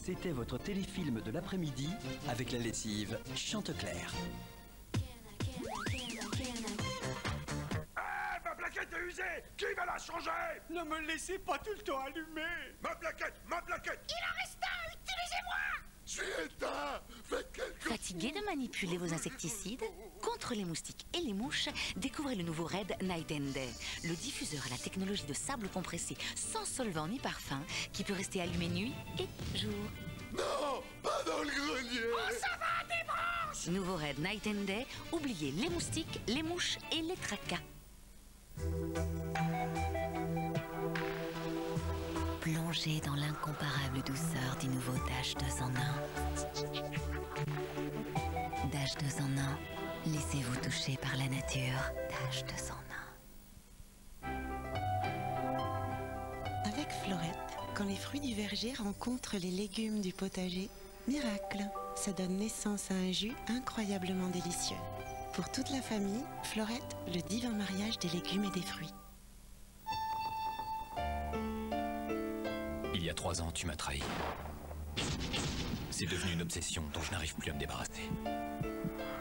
C'était votre téléfilm de l'après-midi avec la lessive Chanteclair. Ah, ma plaquette est usée! Qui va la changer? Ne me laissez pas tout le temps allumé. Ma plaquette! Ma plaquette! Il en reste un! Utilisez-moi! Je suis éteint! Faites quelque chose! Fatigué de manipuler vos insecticides? Contre les moustiques et les mouches, découvrez le nouveau Red Night and Day. Le diffuseur à la technologie de sable compressé sans solvant ni parfum qui peut rester allumé nuit et jour. Non! Pas dans le grenier! Oh, ça va, des branches! Nouveau Red Night and Day, oubliez les moustiques, les mouches et les tracas. Plongez dans l'incomparable douceur du nouveau Dash 2 en 1. Dash 2 en 1, laissez-vous toucher par la nature. Dash 2 en 1. Avec Florette, quand les fruits du verger rencontrent les légumes du potager, miracle, ça donne naissance à un jus incroyablement délicieux. Pour toute la famille, Florette, le divin mariage des légumes et des fruits. Il y a 3 ans, tu m'as trahi. C'est devenu une obsession dont je n'arrive plus à me débarrasser.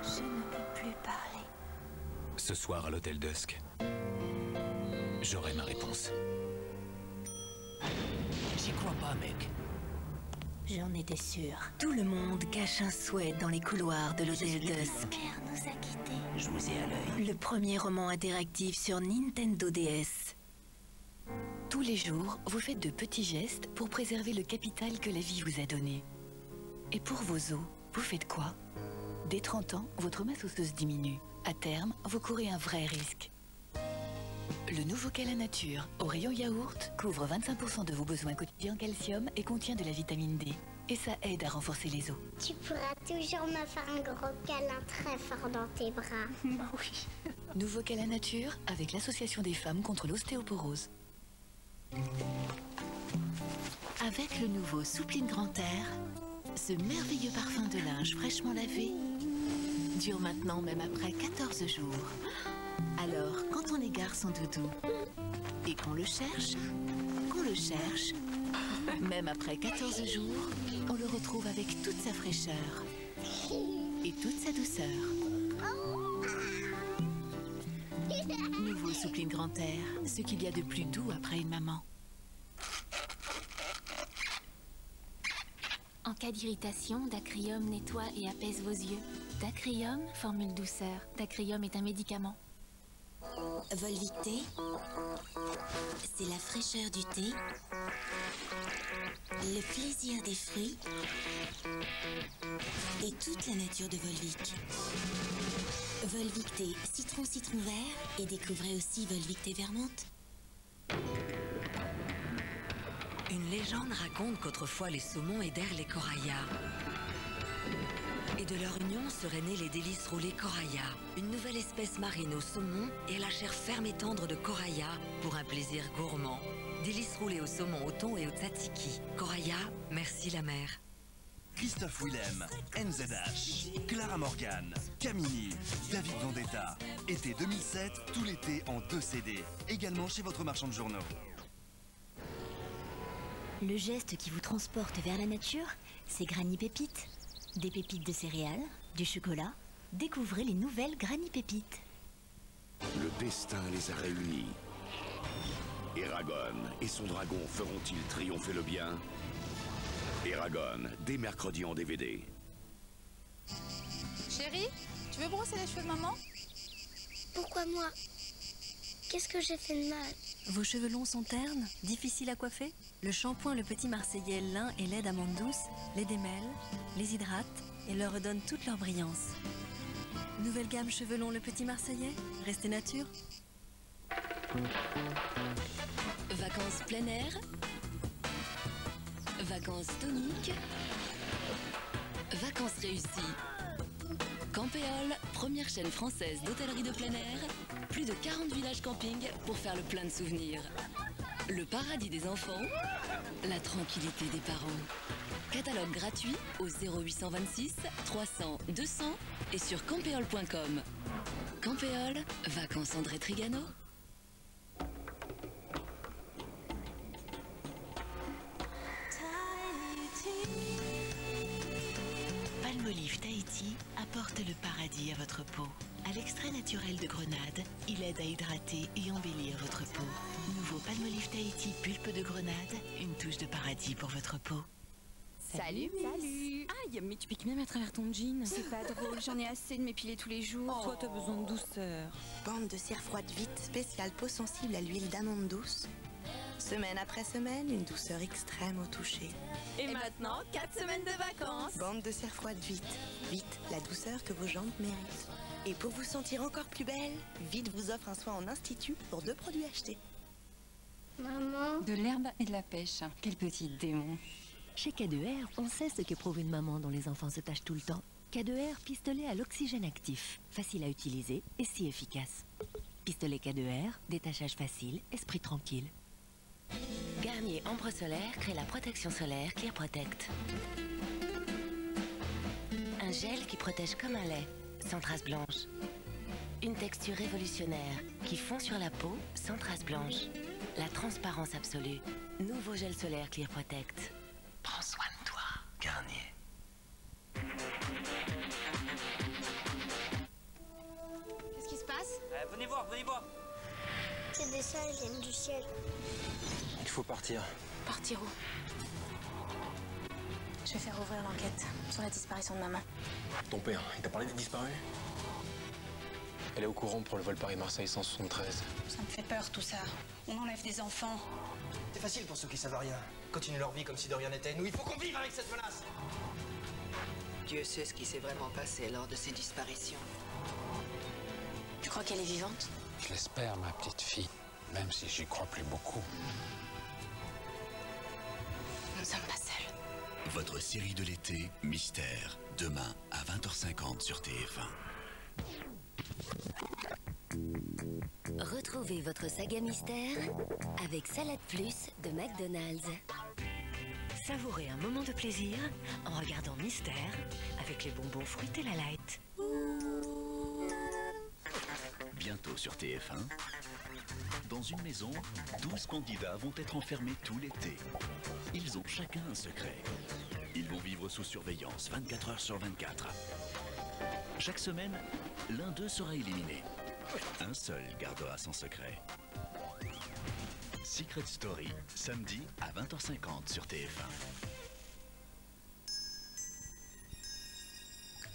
Je ne peux plus parler. Ce soir à l'hôtel Dusk, j'aurai ma réponse. J'y crois pas, mec. J'en étais sûre. Tout le monde cache un souhait dans les couloirs de l'hôtel Dusk. Mon père nous a quittés. Je vous ai à l'œil. Le premier roman interactif sur Nintendo DS. Tous les jours, vous faites de petits gestes pour préserver le capital que la vie vous a donné. Et pour vos os, vous faites quoi? Dès 30 ans, votre masse osseuse diminue. À terme, vous courez un vrai risque. Le nouveau Cala Nature, au rayon yaourt, couvre 25% de vos besoins quotidiens en calcium et contient de la vitamine D. Et ça aide à renforcer les os. Tu pourras toujours me faire un gros câlin très fort dans tes bras. Oui. Nouveau Cala Nature avec l'Association des femmes contre l'ostéoporose. Avec le nouveau Soupline Grand Air, ce merveilleux parfum de linge fraîchement lavé dure maintenant même après 14 jours. Alors, quand on égare son doudou et qu'on le cherche, même après 14 jours, on le retrouve avec toute sa fraîcheur et toute sa douceur. Nouveau Soupline Grand Air, ce qu'il y a de plus doux après une maman. En cas d'irritation, Dacryum nettoie et apaise vos yeux. Dacryum, formule douceur. Dacryum est un médicament. Volvic-T, c'est la fraîcheur du thé, le plaisir des fruits et toute la nature de Volvic. Volvic-T, citron vert, et découvrez aussi Volvic-T Vermente. Une légende raconte qu'autrefois les saumons aidèrent les corallas. Et de leur union seraient nés les délices roulées Coraya, une nouvelle espèce marine au saumon et à la chair ferme et tendre de Coraya pour un plaisir gourmand. Délices roulées au saumon, au thon et au tzatziki. Coraya, merci la mer. Christophe Willem, NZH, Clara Morgan, Camini, David Vendetta. Été 2007, tout l'été en 2 CD. Également chez votre marchand de journaux. Le geste qui vous transporte vers la nature, c'est Granny Pépites. Des pépites de céréales, du chocolat. Découvrez les nouvelles Granny Pépites. Le destin les a réunis. Eragon et son dragon feront-ils triompher le bien? Eragon, dès mercredi en DVD. Chérie, tu veux brosser les cheveux de maman? Pourquoi moi? Qu'est-ce que j'ai fait de mal? Vos cheveux longs sont ternes, difficiles à coiffer? Le shampoing Le Petit Marseillais lin et lait d'amande douce les démêle, les hydrate et leur redonne toute leur brillance. Nouvelle gamme cheveux longs Le Petit Marseillais, restez nature. Vacances plein air, vacances toniques, vacances réussies. Campéole, première chaîne française d'hôtellerie de plein air, plus de 40 villages camping pour faire le plein de souvenirs. Le paradis des enfants, la tranquillité des parents. Catalogue gratuit au 0826 300 200 et sur campéole.com. Campéole, vacances André Trigano. Palmolive Tahiti apporte le paradis à votre peau. À l'extrait naturel de grenade, il aide à hydrater et embellir votre peau. Nouveau Palmolive Tahiti pulpe de grenade, une touche de paradis pour votre peau. Salut. Salut. Aïe, mais tu piques même à travers ton jean. C'est pas drôle, j'en ai assez de m'épiler tous les jours. Toi, t'as besoin de douceur. Bande de cire froide vite, spéciale peau sensible à l'huile d'amande douce. Semaine après semaine, une douceur extrême au toucher. Et maintenant, 4 semaines de vacances. Bande de cire froide vite. Vite, la douceur que vos jambes méritent. Et pour vous sentir encore plus belle, Vite vous offre un soin en institut pour 2 produits achetés. Maman. De l'herbe et de la pêche. Quel petit démon. Chez K2R, on sait ce qu'éprouve une maman dont les enfants se tâchent tout le temps. K2R, pistolet à l'oxygène actif. Facile à utiliser et si efficace. Pistolet K2R, détachage facile, esprit tranquille. Garnier Ambre Solaire crée la protection solaire Clear Protect. Un gel qui protège comme un lait, sans traces blanches. Une texture révolutionnaire qui fond sur la peau sans traces blanches. La transparence absolue. Nouveau gel solaire Clear Protect. Prends soin de toi, Garnier. Qu'est-ce qui se passe? Venez voir, venez voir. Ces dessins viennent du ciel. Il faut partir. Partir où? Je vais faire ouvrir l'enquête sur la disparition de maman. Ton père, il t'a parlé des disparus? Elle est au courant pour le vol Paris-Marseille 173. Ça me fait peur tout ça. On enlève des enfants. C'est facile pour ceux qui savent rien. Continuent leur vie comme si de rien n'était. Nous, il faut qu'on vive avec cette menace. Dieu sait ce qui s'est vraiment passé lors de ces disparitions. Tu crois qu'elle est vivante? Je l'espère, ma petite fille, même si j'y crois plus beaucoup. Nous ne sommes pas seuls. Votre série de l'été, Mystère, demain à 20h50 sur TF1. Retrouvez votre saga mystère avec Salade Plus de McDonald's. Savourez un moment de plaisir en regardant Mystère avec les bonbons fruités la light. Bientôt sur TF1. Dans une maison, 12 candidats vont être enfermés tout l'été. Ils ont chacun un secret. Ils vont vivre sous surveillance 24 heures sur 24. Chaque semaine, l'un d'eux sera éliminé. Un seul gardera son secret. Secret Story, samedi à 20h50 sur TF1.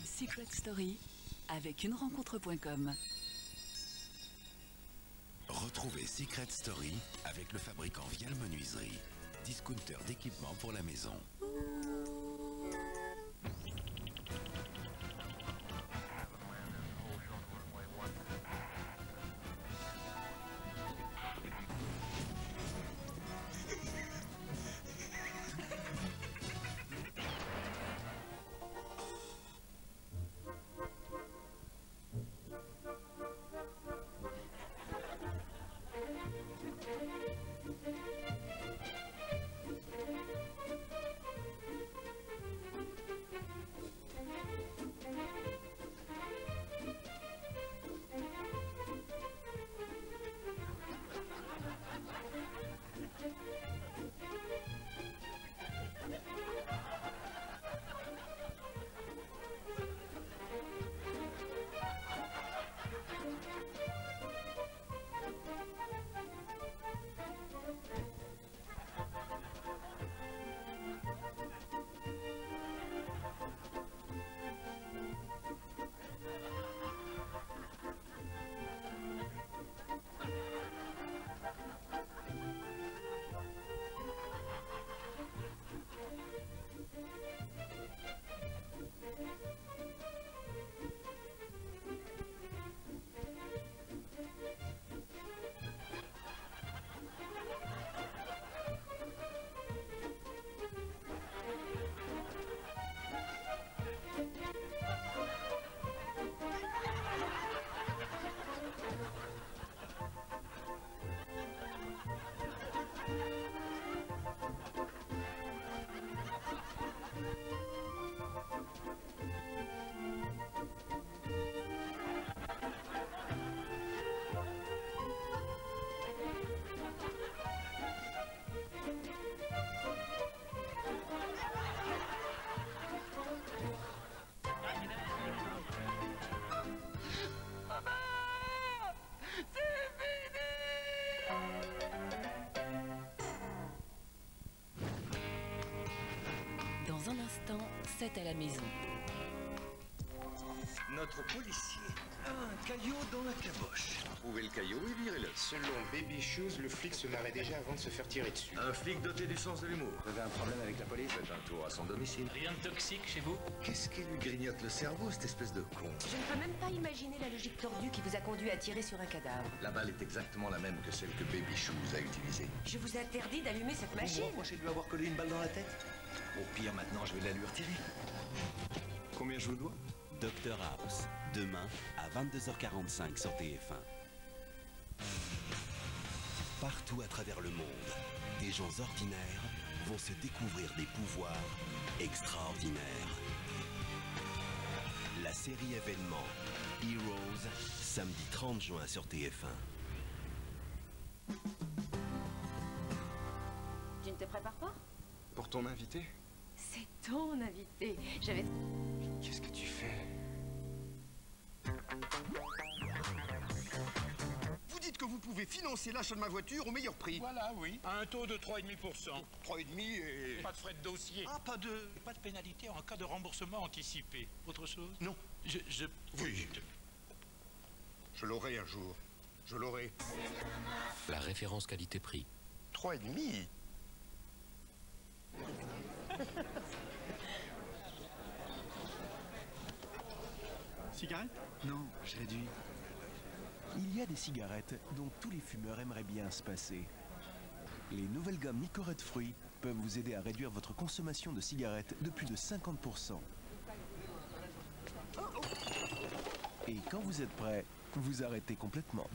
Secret Story avec unerencontre.com. Retrouvez Secret Story avec le fabricant Vial Menuiserie, discounter d'équipements pour la maison. 7 à la maison. Notre policier a un caillot dans la caboche. Trouvez le caillot et virez-le. Selon Baby Shoes, le flic se marrait déjà avant de se faire tirer dessus. Un flic doté du sens de l'humour. Vous avez un problème avec la police? Faites un tour à son domicile. Rien de toxique chez vous? Qu'est-ce qui lui grignote le cerveau, cette espèce de con? Je ne peux même pas imaginer la logique tordue qui vous a conduit à tirer sur un cadavre. La balle est exactement la même que celle que Baby Shoes a utilisée. Je vous interdis d'allumer cette machine. Vous reprochez de lui avoir collé une balle dans la tête? Au pire, maintenant, je vais la lui retirer. Combien je vous dois? Dr House, demain à 22h45 sur TF1. Partout à travers le monde, des gens ordinaires vont se découvrir des pouvoirs extraordinaires. La série événement Heroes, samedi 30 juin sur TF1. Tu ne te prépares pas? Pour ton invité? C'est ton invité. J'avais... Qu'est-ce que tu fais? Vous dites que vous pouvez financer l'achat de ma voiture au meilleur prix. Voilà, oui. À un taux de 3,5%. 3,5 et... Pas de frais de dossier. Ah, pas de pénalité en cas de remboursement anticipé. Autre chose? Non. Oui. Je l'aurai un jour. Je l'aurai. La référence qualité-prix. 3,5. Cigarette? Non, je réduis. Il y a des cigarettes dont tous les fumeurs aimeraient bien se passer. Les nouvelles gommes Nicorette fruits peuvent vous aider à réduire votre consommation de cigarettes de plus de 50%. Et quand vous êtes prêt, vous arrêtez complètement.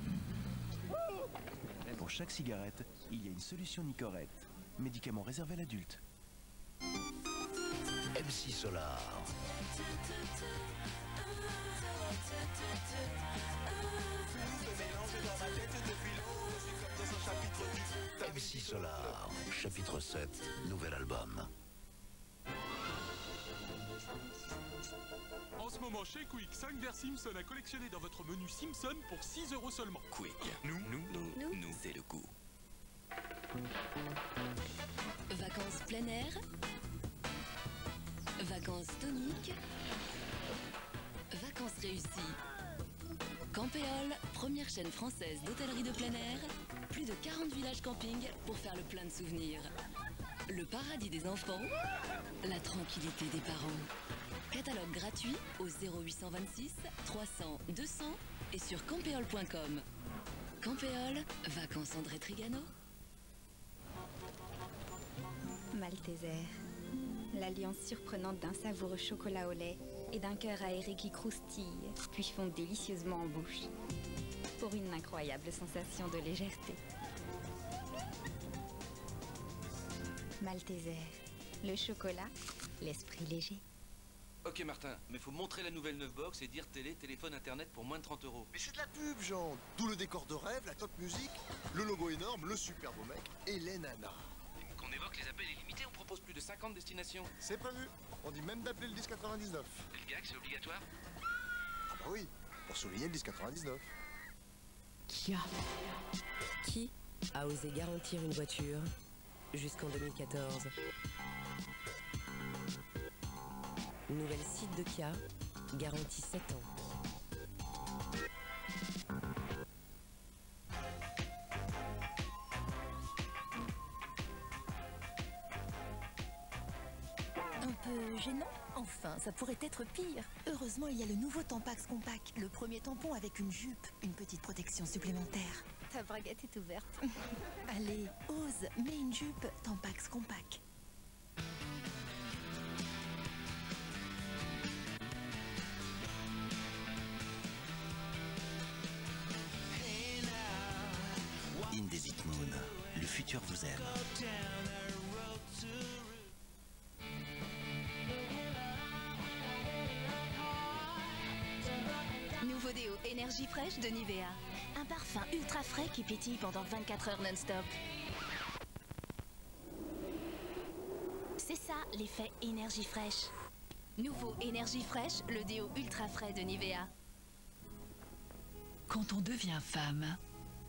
Pour chaque cigarette, il y a une solution Nicorette, médicament réservé à l'adulte. MC Solar. MC Solar, chapitre 7, nouvel album. En ce moment, chez Quick, 5 verres Simpson à collectionner dans votre menu Simpson pour 6 € seulement. Quick, nous, c'est le coup. Vacances plein air, vacances toniques, vacances réussies. Campéole, première chaîne française d'hôtellerie de plein air, plus de 40 villages camping pour faire le plein de souvenirs. Le paradis des enfants, la tranquillité des parents. Catalogue gratuit au 0826 300 200 et sur campéole.com. Campéole, vacances André Trigano. Malteser, l'alliance surprenante d'un savoureux chocolat au lait et d'un cœur aéré qui croustille, puis fond délicieusement en bouche, pour une incroyable sensation de légèreté. Malteser, le chocolat, l'esprit léger. Ok Martin, mais faut montrer la nouvelle 9 box et dire télé, téléphone, internet pour moins de 30 €. Mais c'est de la pub, Jean. D'où le décor de rêve, la top musique, le logo énorme, le super beau mec et les nanas. Qu'on évoque les appels illimités, on propose plus de 50 destinations. C'est prévu. On dit même d'appeler le 1099. Et le gag, c'est obligatoire? Ah bah oui, pour souligner le 1099. Kia. Qui a osé garantir une voiture jusqu'en 2014? Nouvelle site de Kia, garantie 7 ans. Un peu gênant? Enfin, ça pourrait être pire. Heureusement, il y a le nouveau Tampax Compact. Le premier tampon avec une jupe, une petite protection supplémentaire. Ta braguette est ouverte. Allez, ose, mets une jupe Tampax Compact. Indesit Moon, le futur vous aime. Nouveau déo énergie fraîche de Nivea. Un parfum ultra frais qui pétille pendant 24 heures non-stop. C'est ça l'effet énergie fraîche. Nouveau énergie fraîche, le déo ultra frais de Nivea. Quand on devient femme,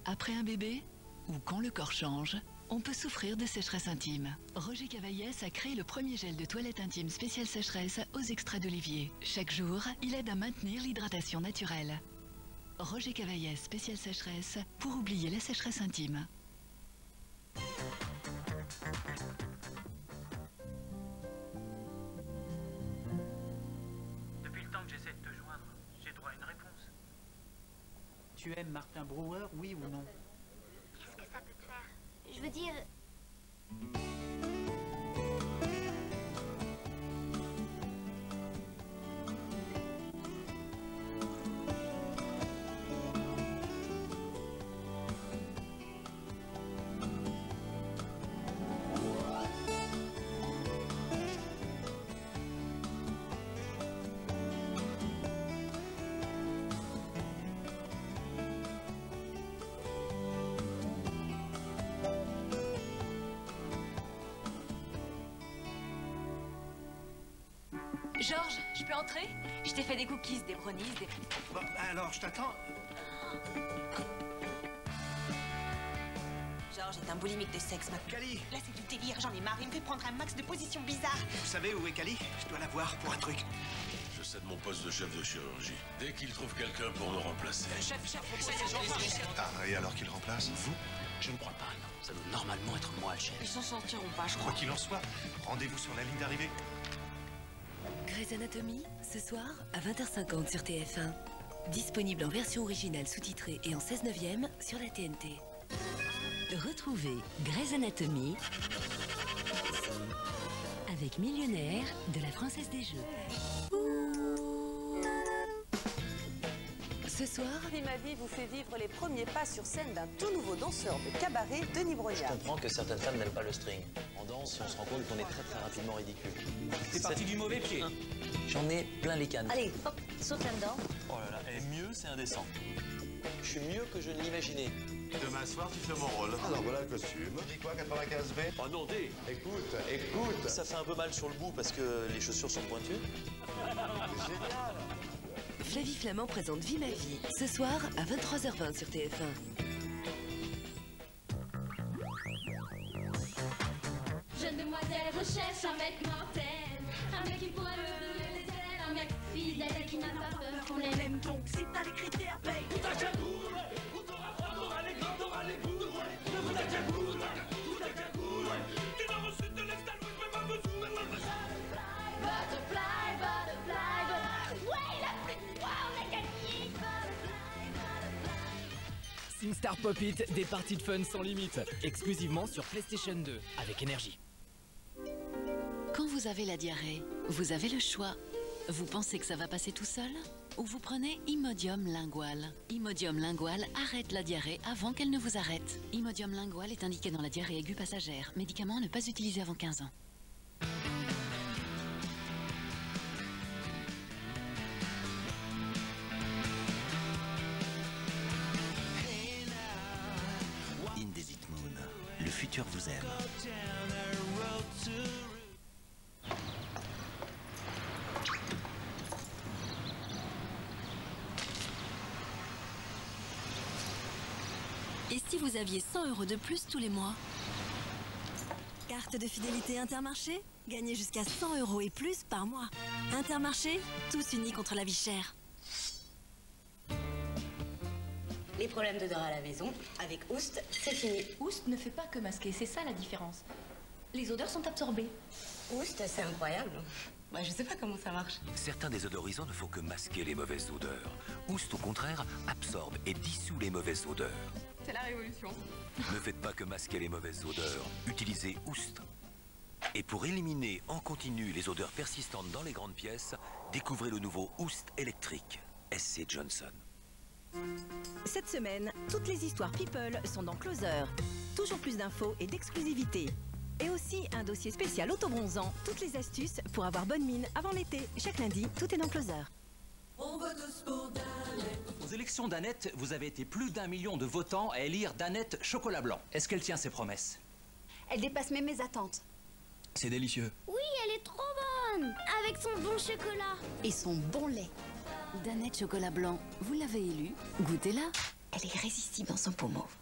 après un bébé ou quand le corps change, on peut souffrir de sécheresse intime. Roger Cavaillès a créé le premier gel de toilette intime spécial sécheresse aux extraits d'olivier. Chaque jour, il aide à maintenir l'hydratation naturelle. Roger Cavaillès spécial sécheresse pour oublier la sécheresse intime. Depuis le temps que j'essaie de te joindre, j'ai droit à une réponse. Tu aimes Martin Brouwer, oui ou non? Qu'est-ce que ça peut te faire? Je veux dire... Georges, je peux entrer? Je t'ai fait des cookies, des brownies, des... Bon, alors, je t'attends. Georges est un boulimique de sexe, maintenant. Cali! Là, c'est du délire, j'en ai marre. Il me fait prendre un max de positions bizarres. Vous savez où est Cali? Je dois la voir pour un truc. Je cède mon poste de chef de chirurgie. Dès qu'il trouve quelqu'un pour me remplacer. Chef, ça y est, Ah, et alors qu'il remplace? Vous? Je ne crois pas, non. Ça doit normalement être moi, le chef. Ils s'en sortiront pas, je crois. Quoi qu'il en soit, rendez-vous sur la ligne d'arrivée. Grey's Anatomy, ce soir à 20h50 sur TF1. Disponible en version originale sous-titrée et en 16/9 sur la TNT. Retrouvez Grey's Anatomy avec Millionnaire de la Française des Jeux. Ce soir, Et ma vie vous fait vivre les premiers pas sur scène d'un tout nouveau danseur de cabaret, Denis Brognard. Je comprends que certaines femmes n'aiment pas le string. En danse, on se rend compte qu'on est très très rapidement ridicule. T'es parti du mauvais pied. J'en ai plein les cannes. Allez, hop, saute là-dedans. Oh là là, et mieux, c'est indécent. Je suis mieux que je ne l'imaginais. Demain soir, tu fais mon rôle. Alors voilà le costume. Dis quoi, 95B? Oh non, D. Écoute. Ça fait un peu mal sur le bout parce que les chaussures sont pointues. C'est génial. Flavie Flamand présente Vie ma vie, ce soir à 23h20 sur TF1. Jeune demoiselle recherche un mec mortel. Un mec qui pourrait me donner des ailes. Un mec fidèle qui n'a pas peur qu'on l'aime. Donc si t'as les critères, paye. Butterfly, butterfly, butterfly. Ouais, il a plus de poids, on a gagné. SingStar Pop It, des parties de fun sans limite, exclusivement sur PlayStation 2, avec énergie. Quand vous avez la diarrhée, vous avez le choix. Vous pensez que ça va passer tout seul? Ou vous prenez Imodium Lingual. Imodium Lingual arrête la diarrhée avant qu'elle ne vous arrête. Imodium Lingual est indiqué dans la diarrhée aiguë passagère. Médicament à ne pas utiliser avant 15 ans. Indesit Moon, le futur vous aime. Et si vous aviez 100 € de plus tous les mois? Carte de fidélité Intermarché? Gagnez jusqu'à 100 € et plus par mois. Intermarché, tous unis contre la vie chère. Les problèmes d'odeur à la maison, avec Oust, c'est fini. Oust ne fait pas que masquer, c'est ça la différence. Les odeurs sont absorbées. Oust, c'est incroyable. Bah, je sais pas comment ça marche. Certains désodorisants ne font que masquer les mauvaises odeurs. Oust, au contraire, absorbe et dissout les mauvaises odeurs. C'est la révolution. Ne faites pas que masquer les mauvaises odeurs. Utilisez Oust. Et pour éliminer en continu les odeurs persistantes dans les grandes pièces, découvrez le nouveau Oust électrique. SC Johnson. Cette semaine, toutes les histoires People sont dans Closer. Toujours plus d'infos et d'exclusivité. Et aussi un dossier spécial autobronzant. Toutes les astuces pour avoir bonne mine avant l'été. Chaque lundi, tout est dans Closer. On vote tous pour Danette. Aux élections d'Annette, vous avez été plus d'1 million de votants à élire Danette Chocolat Blanc. Est-ce qu'elle tient ses promesses? Elle dépasse même mes attentes. C'est délicieux. Oui, elle est trop bonne. Avec son bon chocolat. Et son bon lait. Danette Chocolat Blanc, vous l'avez élue, goûtez-la. Elle est irrésistible dans son pot mauve.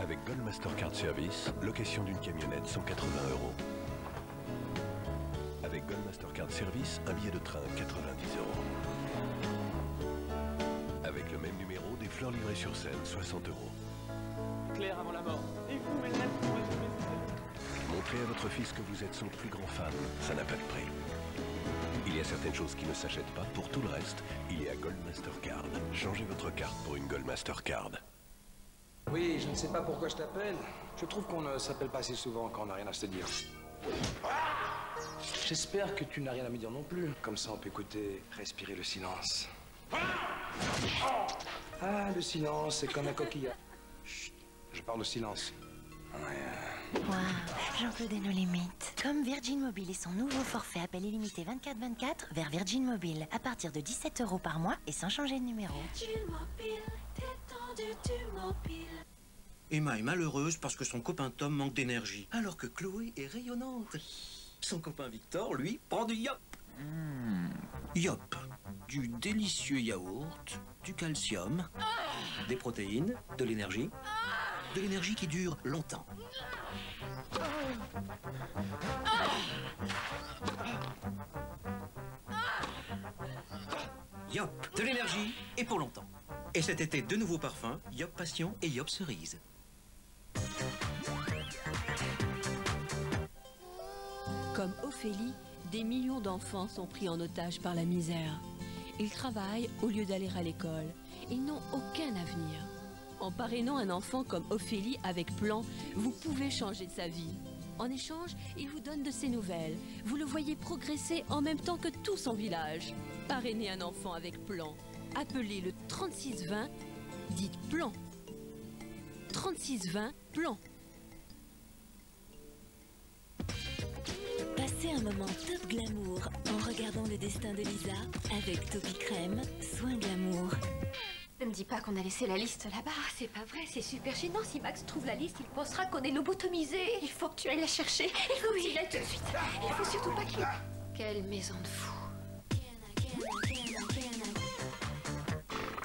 Avec Gold Mastercard Service, location d'une camionnette 180 €. Avec Gold Mastercard Service, un billet de train 90 €. Avec le même numéro, des fleurs livrées sur scène 60 €. Claire avant la mort. Et vous, mesdames, pour résumer Montrez à votre fils que vous êtes son plus grand fan, ça n'a pas de prix. Il y a certaines choses qui ne s'achètent pas, pour tout le reste, il y a Gold Mastercard. Changez votre carte pour une Gold Mastercard. Oui, je ne sais pas pourquoi je t'appelle. Je trouve qu'on ne s'appelle pas assez souvent quand on n'a rien à se dire. J'espère que tu n'as rien à me dire non plus. Comme ça, on peut écouter, respirer le silence. Ah, le silence, c'est comme un coquillage. Chut, je parle de silence. Waouh, j'en peux des nos limites. Comme Virgin Mobile et son nouveau forfait appel illimité 24/24 vers Virgin Mobile. À partir de 17 € par mois et sans changer de numéro. Emma est malheureuse parce que son copain Tom manque d'énergie. Alors que Chloé est rayonnante. Son copain Victor, lui, prend du Yop. Yop, du délicieux yaourt, du calcium, des protéines, de l'énergie qui dure longtemps. Yop, de l'énergie et pour longtemps. Et cet été, deux nouveaux parfums, Yop Passion et Yop Cerise. Comme Ophélie, des millions d'enfants sont pris en otage par la misère. Ils travaillent au lieu d'aller à l'école et n'ont aucun avenir. En parrainant un enfant comme Ophélie avec Plan, vous pouvez changer sa vie. En échange, il vous donne de ses nouvelles. Vous le voyez progresser en même temps que tout son village. Parrainez un enfant avec Plan. Appelez le 3620, dites Plan. 3620, Plan. Passez un moment top glamour en regardant le destin de Lisa avec Topi Crème, soin glamour. Ne me dis pas qu'on a laissé la liste là-bas. C'est pas vrai, c'est super gênant. Si Max trouve la liste, il pensera qu'on est lobotomisés. Il faut que tu ailles la chercher. Il faut qu'il aille tout de suite. Il faut surtout pas qu'il... Quelle maison de fou.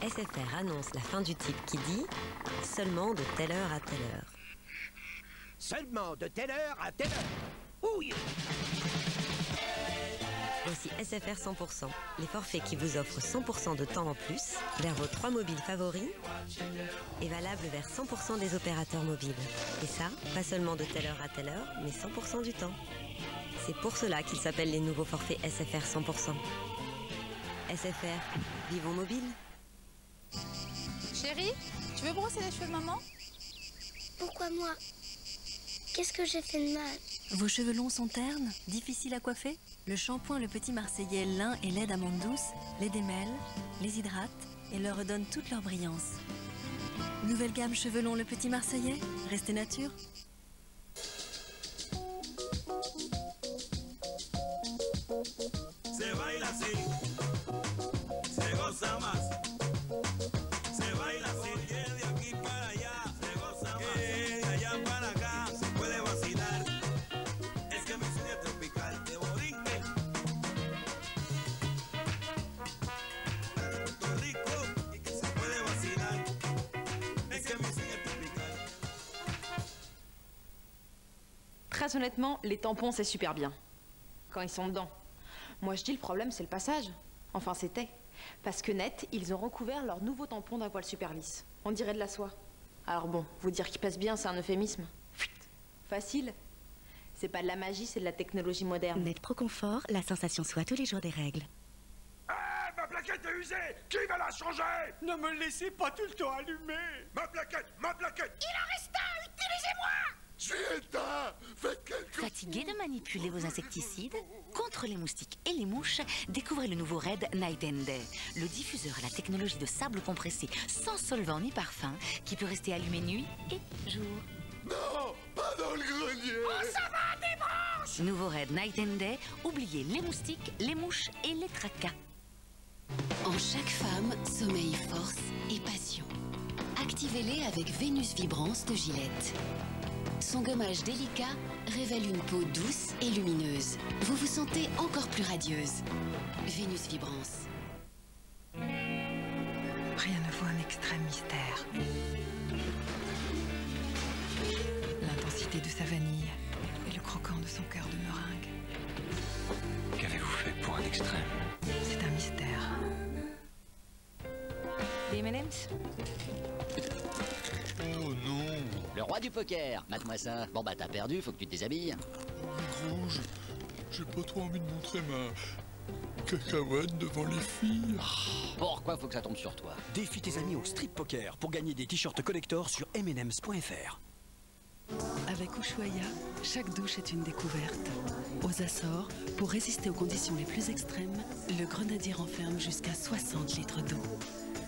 SFR annonce la fin du type qui dit « Seulement de telle heure à telle heure ». Seulement de telle heure à telle heure. Ouille. Voici SFR 100%, les forfaits qui vous offrent 100% de temps en plus vers vos 3 mobiles favoris et valable vers 100% des opérateurs mobiles. Et ça, pas seulement de telle heure à telle heure, mais 100% du temps. C'est pour cela qu'ils s'appellent les nouveaux forfaits SFR 100%. SFR, vivons mobile. Chérie, tu veux brosser les cheveux de maman? Pourquoi moi? Qu'est-ce que j'ai fait de mal? Vos cheveux longs sont ternes, difficiles à coiffer? Le shampoing Le Petit Marseillais lin et lait d'amande douce les démêle, les hydrate et leur redonne toute leur brillance. Nouvelle gamme cheveux longs Le Petit Marseillais, restez nature. Se baila así, se goza más. Se baila así, de aquí para allá, se goza más. De allá para acá, se puede vacilar. Es que mi sueño es tropical de Borinque. Puerto Rico, y que se puede vacilar. Es que mi sueño es tropical. Très honnêtement, les tampons, c'est super bien. Quand ils sont dedans. Moi, je dis le problème, c'est le passage. Enfin, c'était. Parce que net, ils ont recouvert leur nouveau tampon d'un poil super lisse. On dirait de la soie. Alors bon, vous dire qu'il passe bien, c'est un euphémisme. Facile. C'est pas de la magie, c'est de la technologie moderne. Net Pro Confort, la sensation soie tous les jours des règles. Ah, ma plaquette est usée! Qui va la changer? Ne me laissez pas tout le temps allumé. Ma plaquette! Ma plaquette! Il en reste un, utilisez-moi! Je suis éteint! Faites quelque chose! Fatigué de manipuler vos insecticides? Contre les moustiques et les mouches, découvrez le nouveau Red Night and Day. Le diffuseur à la technologie de sable compressé sans solvant ni parfum qui peut rester allumé nuit et jour. Non! Pas dans le grenier! Oh, ça va, des branches! Nouveau Red Night and Day, oubliez les moustiques, les mouches et les tracas. En chaque femme, sommeil, force et passion. Activez-les avec Vénus Vibrance de Gillette. Son gommage délicat révèle une peau douce et lumineuse. Vous vous sentez encore plus radieuse. Vénus Vibrance. Rien ne vaut un extrême mystère. extrême. C'est un mystère. Des M&M's? Oh non! Le roi du poker, mate-moi ça. Bon bah t'as perdu, faut que tu te déshabilles. Gros, j'ai pas trop envie de montrer ma cacahuète devant les filles. Pourquoi faut que ça tombe sur toi? Défie tes amis au Street Poker pour gagner des t-shirts collector sur mnms.fr. Avec Ushuaïa, chaque douche est une découverte. Aux Açores, pour résister aux conditions les plus extrêmes, le grenadier renferme jusqu'à 60 litres d'eau.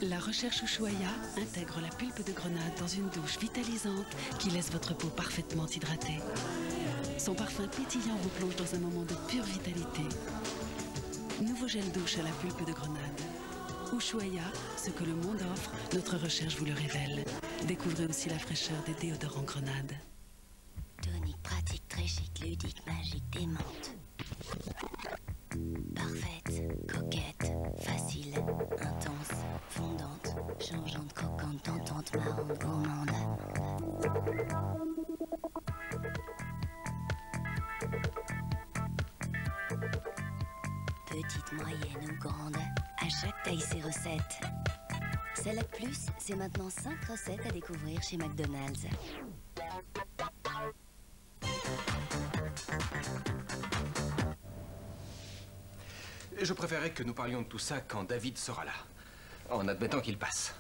La recherche Ushuaïa intègre la pulpe de grenade dans une douche vitalisante qui laisse votre peau parfaitement hydratée. Son parfum pétillant vous plonge dans un moment de pure vitalité. Nouveau gel douche à la pulpe de grenade. Ushuaïa, ce que le monde offre, notre recherche vous le révèle. Découvrez aussi la fraîcheur des déodorants grenade. Tonique pratique, très chic, ludique, magique, démente. Parfaite, coquette, facile, intense, fondante, changeante, croquante, tentante, marrante, gourmande. Petite, moyenne ou grande, à chaque taille ses recettes. Salade Plus, c'est maintenant 5 recettes à découvrir chez McDonald's. Je préférerais que nous parlions de tout ça quand David sera là, en admettant qu'il passe.